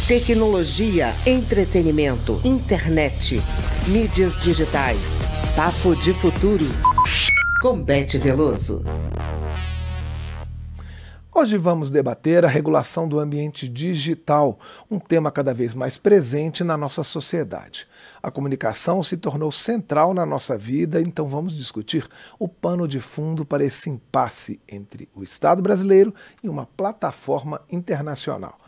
Tecnologia, entretenimento, internet, mídias digitais. Papo de Futuro. Com Beth Veloso. Hoje vamos debater a regulação do ambiente digital, um tema cada vez mais presente na nossa sociedade. A comunicação se tornou central na nossa vida, então vamos discutir o pano de fundo para esse impasse entre o Estado brasileiro e uma plataforma internacional.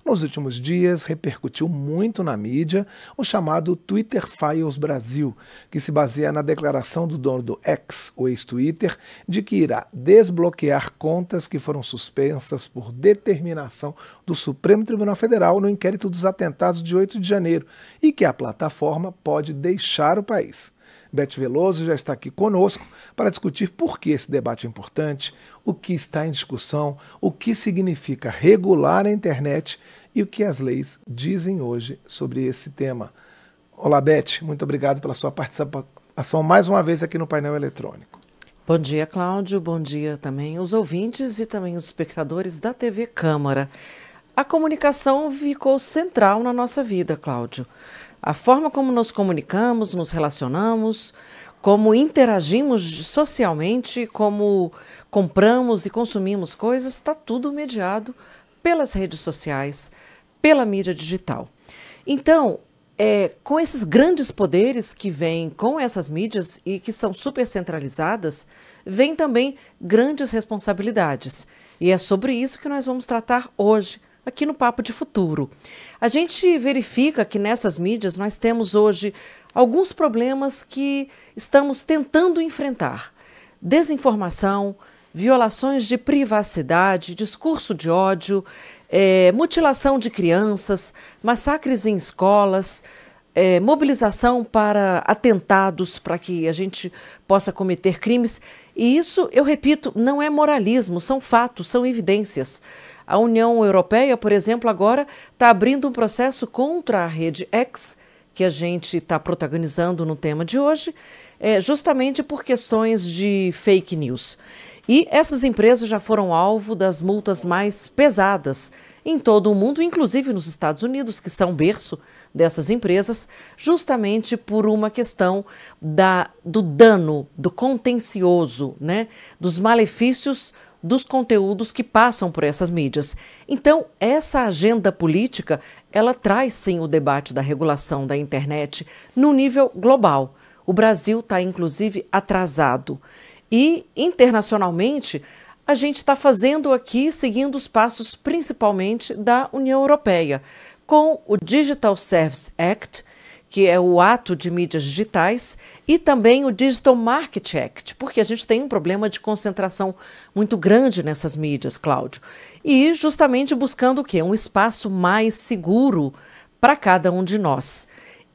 Nos últimos dias, repercutiu muito na mídia o chamado Twitter Files Brasil, que se baseia na declaração do dono do X, o ex-Twitter, de que irá desbloquear contas que foram suspensas por determinação do Supremo Tribunal Federal no inquérito dos atentados de 8 de janeiro e que a plataforma pode deixar o país. Beth Veloso já está aqui conosco para discutir por que esse debate é importante, o que está em discussão, o que significa regular a internet e o que as leis dizem hoje sobre esse tema. Olá, Beth, muito obrigado pela sua participação mais uma vez aqui no painel eletrônico. Bom dia, Cláudio, bom dia também os ouvintes e também os espectadores da TV Câmara. A comunicação ficou central na nossa vida, Cláudio. A forma como nos comunicamos, nos relacionamos, como interagimos socialmente, como compramos e consumimos coisas, está tudo mediado pelas redes sociais, pela mídia digital. Então, com esses grandes poderes que vêm com essas mídias e que são super centralizadas, vêm também grandes responsabilidades. E é sobre isso que nós vamos tratar hoje, aqui no Papo de Futuro. A gente verifica que nessas mídias nós temos hoje alguns problemas que estamos tentando enfrentar. Desinformação, violações de privacidade, discurso de ódio, mutilação de crianças, massacres em escolas, mobilização para atentados, para que a gente possa cometer crimes. E isso, eu repito, não é moralismo, são fatos, são evidências. A União Europeia, por exemplo, agora está abrindo um processo contra a rede X, que a gente está protagonizando no tema de hoje, justamente por questões de fake news. E essas empresas já foram alvo das multas mais pesadas em todo o mundo, inclusive nos Estados Unidos, que são berço dessas empresas, justamente por uma questão do dano, do contencioso, né, dos malefícios dos conteúdos que passam por essas mídias. Então, essa agenda política, ela traz sim o debate da regulação da internet no nível global. O Brasil está, inclusive, atrasado. E, internacionalmente, a gente está fazendo aqui, seguindo os passos principalmente da União Europeia, com o Digital Services Act, que é o ato de mídias digitais, e também o Digital Market Act, porque a gente tem um problema de concentração muito grande nessas mídias, Cláudio. E justamente buscando o quê? Um espaço mais seguro para cada um de nós.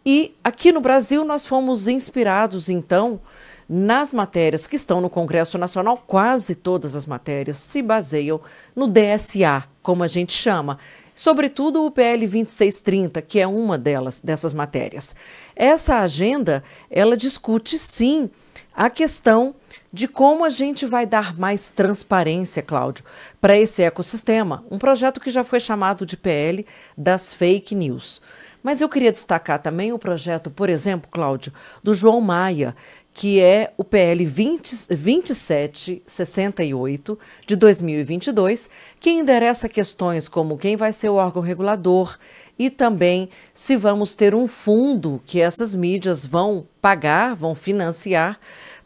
E aqui no Brasil nós fomos inspirados, então, nas matérias que estão no Congresso Nacional. Quase todas as matérias se baseiam no DSA, como a gente chama. Sobretudo o PL 2630, que é uma dessas matérias. Essa agenda, ela discute, sim, a questão de como a gente vai dar mais transparência, Cláudio, para esse ecossistema. Um projeto que já foi chamado de PL das fake news. Mas eu queria destacar também o projeto, por exemplo, Cláudio, do João Maia, que é o PL 2768 de 2022, que endereça questões como quem vai ser o órgão regulador e também se vamos ter um fundo que essas mídias vão pagar, vão financiar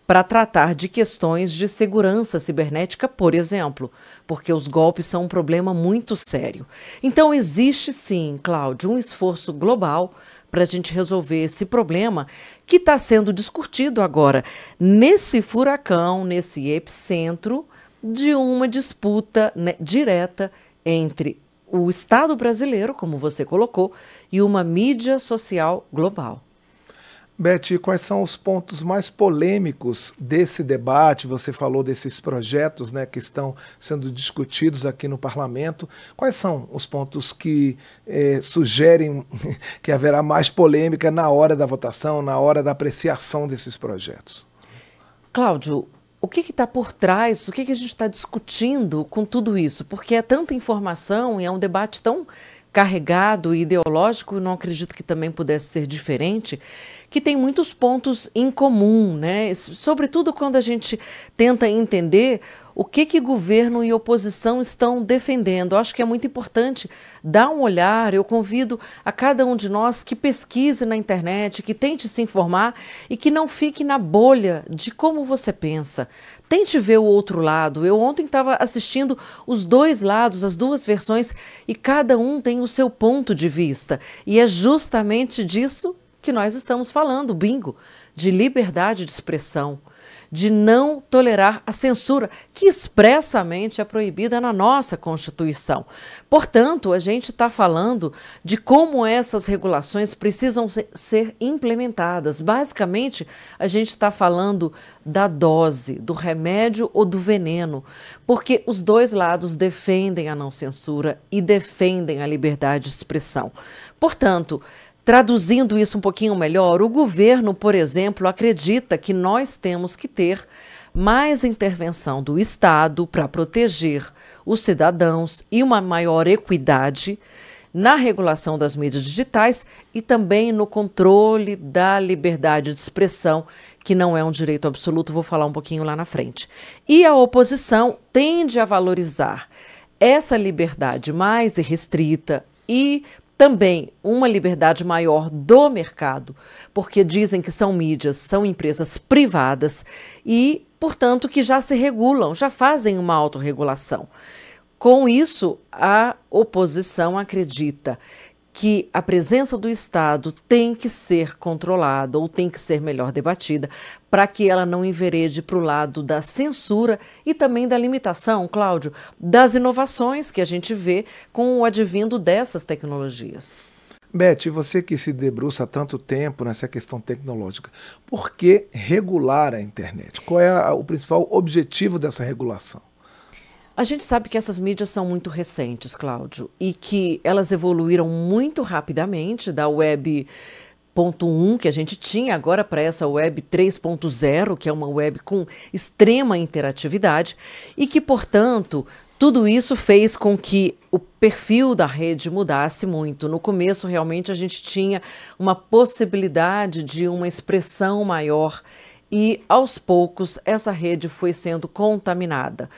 para tratar de questões de segurança cibernética, por exemplo, porque os golpes são um problema muito sério. Então existe sim, Cláudio, um esforço global para a gente resolver esse problema que está sendo discutido agora nesse furacão, nesse epicentro de uma disputa, né, direta entre o Estado brasileiro, como você colocou, e uma mídia social global. Beth, quais são os pontos mais polêmicos desse debate? Você falou desses projetos, né, que estão sendo discutidos aqui no Parlamento. Quais são os pontos que sugerem que haverá mais polêmica na hora da votação, na hora da apreciação desses projetos? Cláudio, o que está por trás, o que a gente está discutindo com tudo isso? Porque é tanta informação e é um debate tão carregado e ideológico, não acredito que também pudesse ser diferente, que tem muitos pontos em comum, né? Sobretudo quando a gente tenta entender o que governo e oposição estão defendendo. Eu acho que é muito importante dar um olhar. Eu convido a cada um de nós que pesquise na internet, que tente se informar e que não fique na bolha de como você pensa. Tente ver o outro lado. Eu ontem estava assistindo os dois lados, as duas versões, e cada um tem o seu ponto de vista. E é justamente disso que nós estamos falando, bingo, de liberdade de expressão, de não tolerar a censura, que expressamente é proibida na nossa Constituição. Portanto, a gente está falando de como essas regulações precisam ser implementadas. Basicamente, a gente está falando da dose, do remédio ou do veneno, porque os dois lados defendem a não censura e defendem a liberdade de expressão. Portanto, traduzindo isso um pouquinho melhor, o governo, por exemplo, acredita que nós temos que ter mais intervenção do Estado para proteger os cidadãos e uma maior equidade na regulação das mídias digitais e também no controle da liberdade de expressão, que não é um direito absoluto, vou falar um pouquinho lá na frente. E a oposição tende a valorizar essa liberdade mais restrita e também uma liberdade maior do mercado, porque dizem que são mídias, são empresas privadas e, portanto, que já se regulam, já fazem uma autorregulação. Com isso, a oposição acredita que a presença do Estado tem que ser controlada ou tem que ser melhor debatida para que ela não enverede para o lado da censura e também da limitação, Cláudio, das inovações que a gente vê com o advindo dessas tecnologias. Beth, você que se debruça há tanto tempo nessa questão tecnológica, por que regular a internet? Qual é o principal objetivo dessa regulação? A gente sabe que essas mídias são muito recentes, Cláudio, e que elas evoluíram muito rapidamente da web 1.1 que a gente tinha agora para essa web 3.0, que é uma web com extrema interatividade, e que, portanto, tudo isso fez com que o perfil da rede mudasse muito. No começo, realmente, a gente tinha uma possibilidade de uma expressão maior e, aos poucos, essa rede foi sendo contaminada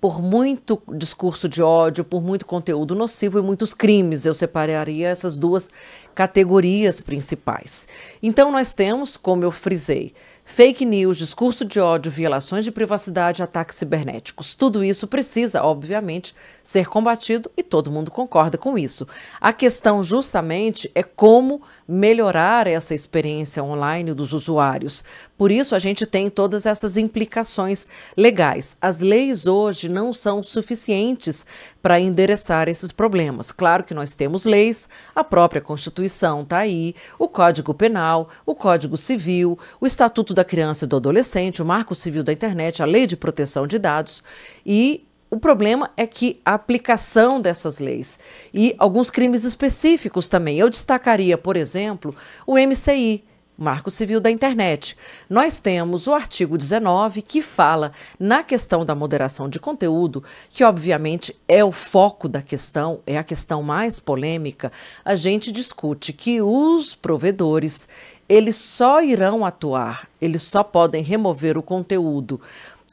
por muito discurso de ódio, por muito conteúdo nocivo e muitos crimes. Eu separaria essas duas categorias principais. Então nós temos, como eu frisei, fake news, discurso de ódio, violações de privacidade, ataques cibernéticos. Tudo isso precisa, obviamente, ser combatido e todo mundo concorda com isso. A questão justamente é como melhorar essa experiência online dos usuários. Por isso a gente tem todas essas implicações legais. As leis hoje não são suficientes para endereçar esses problemas. Claro que nós temos leis, a própria Constituição está aí, o Código Penal, o Código Civil, o Estatuto da Criança e do Adolescente, o Marco Civil da Internet, a Lei de Proteção de Dados e o problema é que a aplicação dessas leis e alguns crimes específicos também. Eu destacaria, por exemplo, o MCI, Marco Civil da Internet. Nós temos o artigo 19 que fala na questão da moderação de conteúdo, que obviamente é o foco da questão, é a questão mais polêmica. A gente discute que os provedores, eles só irão atuar, eles só podem remover o conteúdo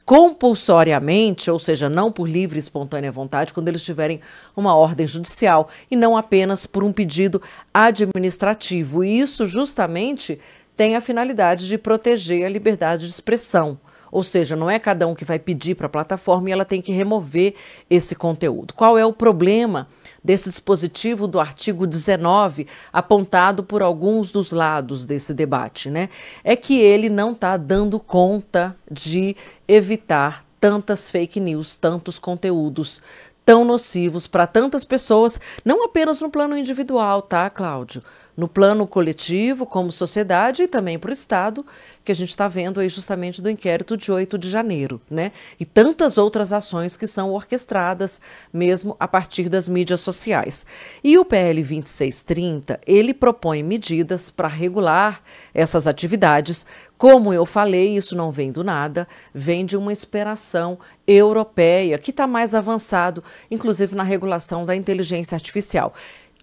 compulsoriamente, ou seja, não por livre e espontânea vontade, quando eles tiverem uma ordem judicial e não apenas por um pedido administrativo. E isso justamente tem a finalidade de proteger a liberdade de expressão. Ou seja, não é cada um que vai pedir para a plataforma e ela tem que remover esse conteúdo. Qual é o problema desse dispositivo do artigo 19, apontado por alguns dos lados desse debate, né? É que ele não está dando conta de evitar tantas fake news, tantos conteúdos tão nocivos para tantas pessoas, não apenas no plano individual, tá, Cláudio? No plano coletivo, como sociedade, e também para o Estado, que a gente está vendo aí justamente do inquérito de 8 de janeiro, né? E tantas outras ações que são orquestradas mesmo a partir das mídias sociais. E o PL 2630, ele propõe medidas para regular essas atividades. Como eu falei, isso não vem do nada, vem de uma inspiração europeia, que está mais avançado, inclusive na regulação da inteligência artificial.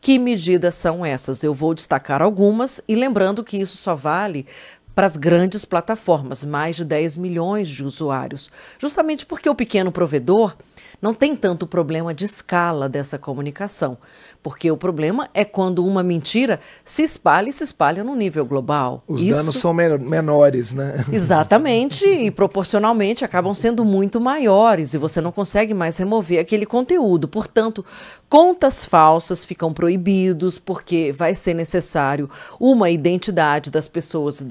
Que medidas são essas? Eu vou destacar algumas e lembrando que isso só vale para as grandes plataformas, mais de 10 milhões de usuários, justamente porque o pequeno provedor não tem tanto problema de escala dessa comunicação, porque o problema é quando uma mentira se espalha e se espalha no nível global. Os danos são menores, né? Exatamente, e proporcionalmente acabam sendo muito maiores e você não consegue mais remover aquele conteúdo. Portanto, contas falsas ficam proibidos porque vai ser necessário uma identidade das pessoas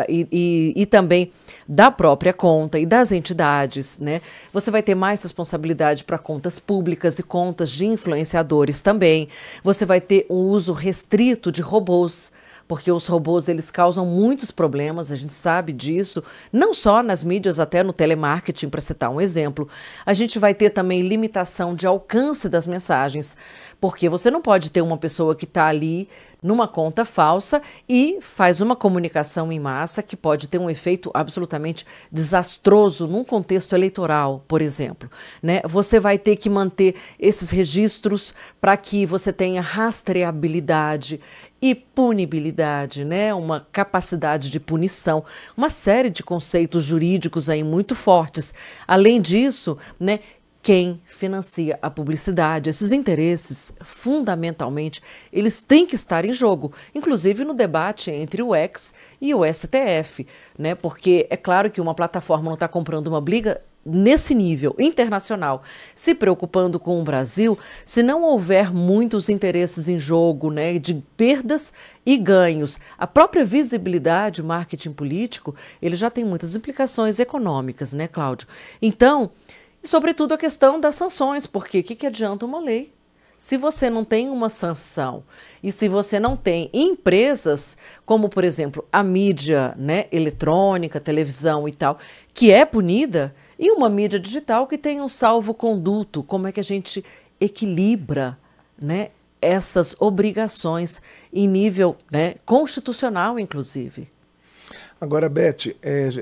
e também da própria conta e das entidades, né? Você vai ter mais responsabilidade para contas públicas e contas de influenciadores também. Você vai ter um uso restrito de robôs, porque os robôs eles causam muitos problemas, a gente sabe disso, não só nas mídias, até no telemarketing, para citar um exemplo. A gente vai ter também limitação de alcance das mensagens, porque você não pode ter uma pessoa que está ali numa conta falsa e faz uma comunicação em massa que pode ter um efeito absolutamente desastroso num contexto eleitoral, por exemplo, né? Você vai ter que manter esses registros para que você tenha rastreabilidade e punibilidade, né? Uma capacidade de punição, uma série de conceitos jurídicos aí muito fortes. Além disso, né? Quem financia a publicidade, esses interesses, fundamentalmente, eles têm que estar em jogo, inclusive no debate entre o X e o STF, né? Porque é claro que uma plataforma não está comprando uma briga nesse nível internacional, se preocupando com o Brasil, se não houver muitos interesses em jogo, né, de perdas e ganhos. A própria visibilidade, o marketing político, ele já tem muitas implicações econômicas, né, Cláudio? Então, e sobretudo a questão das sanções, porque o que adianta uma lei se você não tem uma sanção e se você não tem empresas como, por exemplo, a mídia, né, eletrônica, televisão e tal, que é punida, e uma mídia digital que tem um salvo-conduto? Como é que a gente equilibra, né, essas obrigações em nível, né, constitucional, inclusive? Agora, Beth,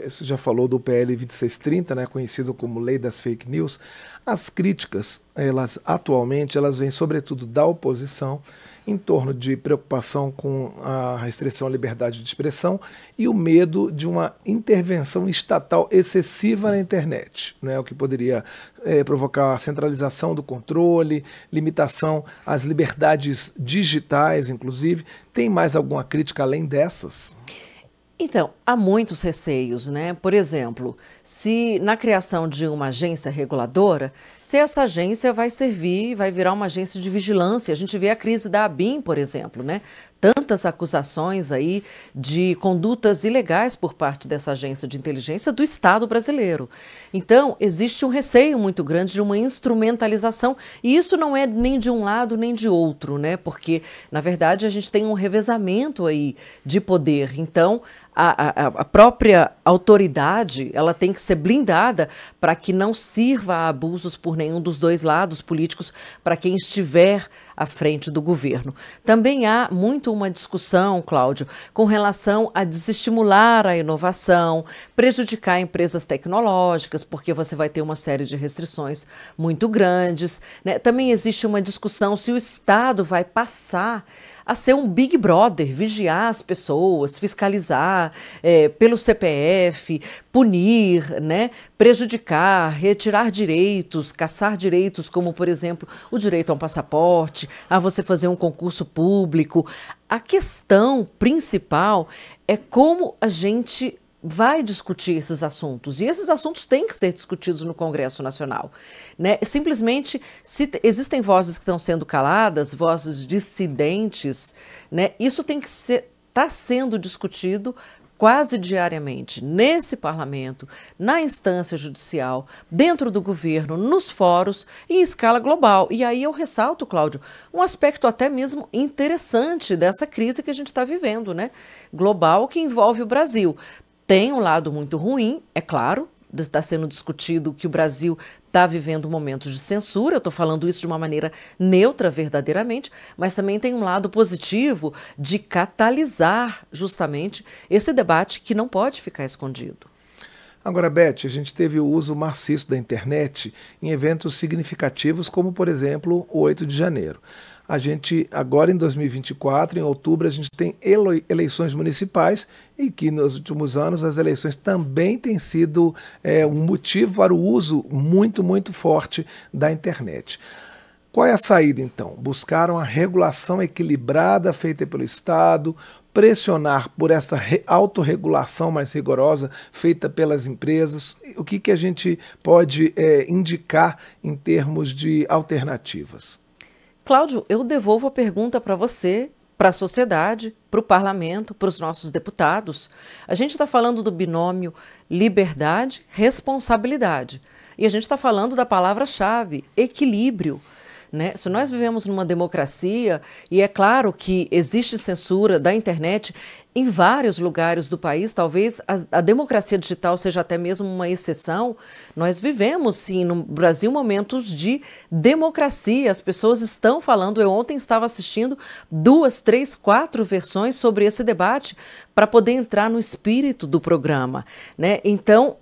você já falou do PL 2630, né, conhecido como Lei das Fake News. As críticas, atualmente, elas vêm sobretudo da oposição, em torno de preocupação com a restrição à liberdade de expressão e o medo de uma intervenção estatal excessiva na internet, né, o que poderia provocar a centralização do controle, limitação às liberdades digitais, inclusive. Tem mais alguma crítica além dessas? Então, há muitos receios, né? Por exemplo, se na criação de uma agência reguladora, se essa agência vai servir, vai virar uma agência de vigilância. A gente vê a crise da ABIN, por exemplo, né? Tantas acusações aí de condutas ilegais por parte dessa agência de inteligência do Estado brasileiro. Então, existe um receio muito grande de uma instrumentalização, e isso não é nem de um lado nem de outro, né? Porque, na verdade, a gente tem um revezamento aí de poder. Então, a própria autoridade, ela tem que ser blindada para que não sirva a abusos por nenhum dos dois lados políticos para quem estiver à frente do governo. Também há muito uma discussão, Cláudio, com relação a desestimular a inovação, prejudicar empresas tecnológicas, porque você vai ter uma série de restrições muito grandes, né? Também existe uma discussão se o Estado vai passar a ser um Big Brother, vigiar as pessoas, fiscalizar pelo CPF, punir, né, prejudicar, retirar direitos, caçar direitos, como, por exemplo, o direito a um passaporte, a você fazer um concurso público. A questão principal é como a gente vai discutir esses assuntos, e esses assuntos têm que ser discutidos no Congresso Nacional, né? Simplesmente, se existem vozes que estão sendo caladas, vozes dissidentes, né? Isso tem que está sendo discutido quase diariamente nesse parlamento, na instância judicial, dentro do governo, nos fóruns e em escala global. E aí eu ressalto, Cláudio, um aspecto até mesmo interessante dessa crise que a gente está vivendo, né? Global, que envolve o Brasil. Tem um lado muito ruim, é claro, está sendo discutido que o Brasil está vivendo momentos de censura, eu estou falando isso de uma maneira neutra verdadeiramente, mas também tem um lado positivo de catalisar justamente esse debate que não pode ficar escondido. Agora, Beth, a gente teve o uso maciço da internet em eventos significativos, como, por exemplo, o 8 de janeiro. a gente, agora em 2024, em outubro, a gente tem eleições municipais e que nos últimos anos as eleições também têm sido um motivo para o uso muito forte da internet. Qual é a saída, então? Buscaram a regulação equilibrada feita pelo Estado, pressionar por essa autorregulação mais rigorosa feita pelas empresas. O que a gente pode indicar em termos de alternativas? Cláudio, eu devolvo a pergunta para você, para a sociedade, para o parlamento, para os nossos deputados. A gente está falando do binômio liberdade, responsabilidade. E a gente está falando da palavra-chave, equilíbrio. Né? Se nós vivemos numa democracia, e é claro que existe censura da internet em vários lugares do país, talvez a democracia digital seja até mesmo uma exceção, nós vivemos, sim, no Brasil, momentos de democracia. As pessoas estão falando, eu ontem estava assistindo 2, 3, 4 versões sobre esse debate para poder entrar no espírito do programa. Né? Então,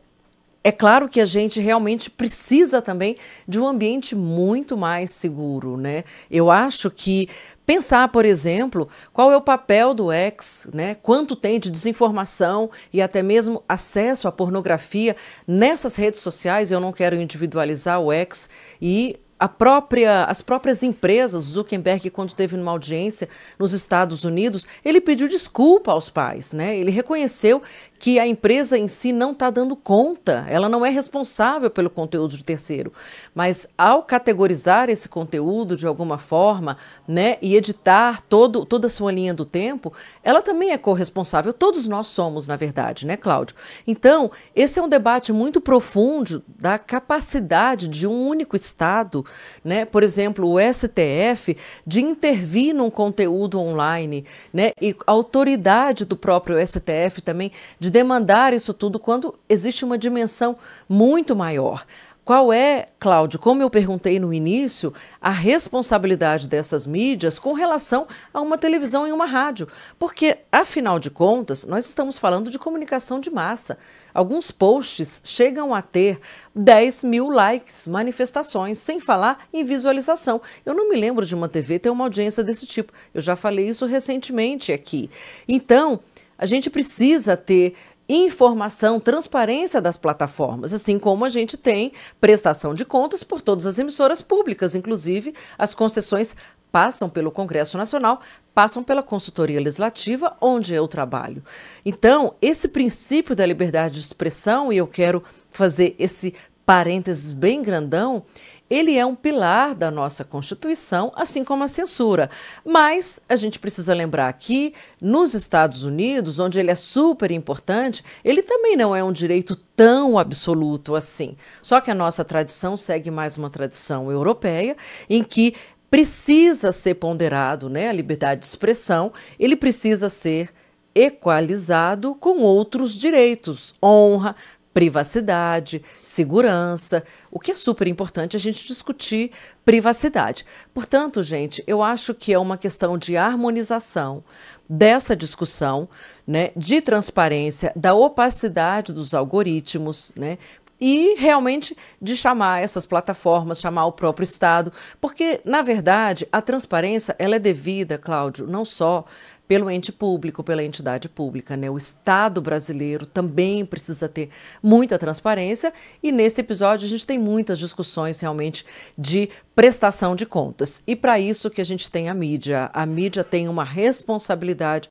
é claro que a gente realmente precisa também de um ambiente muito mais seguro, né? Eu acho que pensar, por exemplo, qual é o papel do X, né? Quanto tem de desinformação e até mesmo acesso à pornografia nessas redes sociais. Eu não quero individualizar o X e as próprias empresas. Zuckerberg, quando teve uma audiência nos Estados Unidos, ele pediu desculpa aos pais, né? Ele reconheceu que a empresa em si não está dando conta, ela não é responsável pelo conteúdo de terceiro. Mas ao categorizar esse conteúdo de alguma forma, né, e editar toda a sua linha do tempo, ela também é corresponsável. Todos nós somos, na verdade, né, Cláudio? Então, esse é um debate muito profundo da capacidade de um único Estado, né, por exemplo, o STF, de intervir num conteúdo online, né, e a autoridade do próprio STF também de demandar isso tudo quando existe uma dimensão muito maior. Qual é, Cláudio, como eu perguntei no início, a responsabilidade dessas mídias com relação a uma televisão e uma rádio? Porque, afinal de contas, nós estamos falando de comunicação de massa. Alguns posts chegam a ter 10 mil likes, manifestações, sem falar em visualização. Eu não me lembro de uma TV ter uma audiência desse tipo. Eu já falei isso recentemente aqui. Então, a gente precisa ter informação, transparência das plataformas, assim como a gente tem prestação de contas por todas as emissoras públicas, inclusive as concessões passam pelo Congresso Nacional, passam pela consultoria legislativa, onde eu trabalho. Então, esse princípio da liberdade de expressão, e eu quero fazer esse parênteses bem grandão, ele é um pilar da nossa Constituição, assim como a censura. Mas a gente precisa lembrar que nos Estados Unidos, onde ele é super importante, ele também não é um direito tão absoluto assim. Só que a nossa tradição segue mais uma tradição europeia, em que precisa ser ponderado, né, a liberdade de expressão, ele precisa ser equalizado com outros direitos, honra, privacidade, segurança, o que é super importante a gente discutir privacidade. Portanto, gente, eu acho que é uma questão de harmonização dessa discussão, né, de transparência, da opacidade dos algoritmos, né, e realmente de chamar essas plataformas, chamar o próprio Estado, porque, na verdade, a transparência ela é devida, Cláudio, não só pelo ente público, pela entidade pública, né? O Estado brasileiro também precisa ter muita transparência e nesse episódio a gente tem muitas discussões realmente de prestação de contas. E para isso que a gente tem a mídia. A mídia tem uma responsabilidade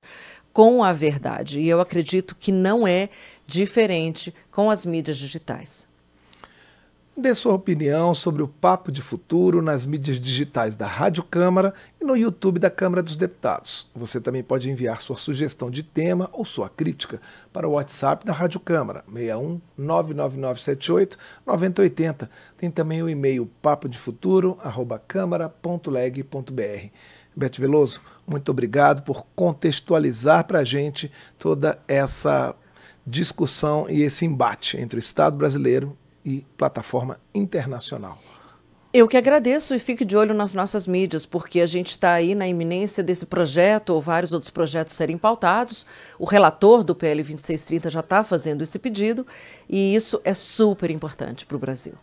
com a verdade e eu acredito que não é diferente com as mídias digitais. Dê sua opinião sobre o Papo de Futuro nas mídias digitais da Rádio Câmara e no YouTube da Câmara dos Deputados. Você também pode enviar sua sugestão de tema ou sua crítica para o WhatsApp da Rádio Câmara, 61 99978 9080. Tem também o e-mail papodefuturo@câmara.leg.br. Beth Veloso, muito obrigado por contextualizar para a gente toda essa discussão e esse embate entre o Estado brasileiro e plataforma internacional. Eu que agradeço e fique de olho nas nossas mídias, porque a gente está aí na iminência desse projeto ou vários outros projetos serem pautados. O relator do PL 2630 já está fazendo esse pedido e isso é super importante para o Brasil.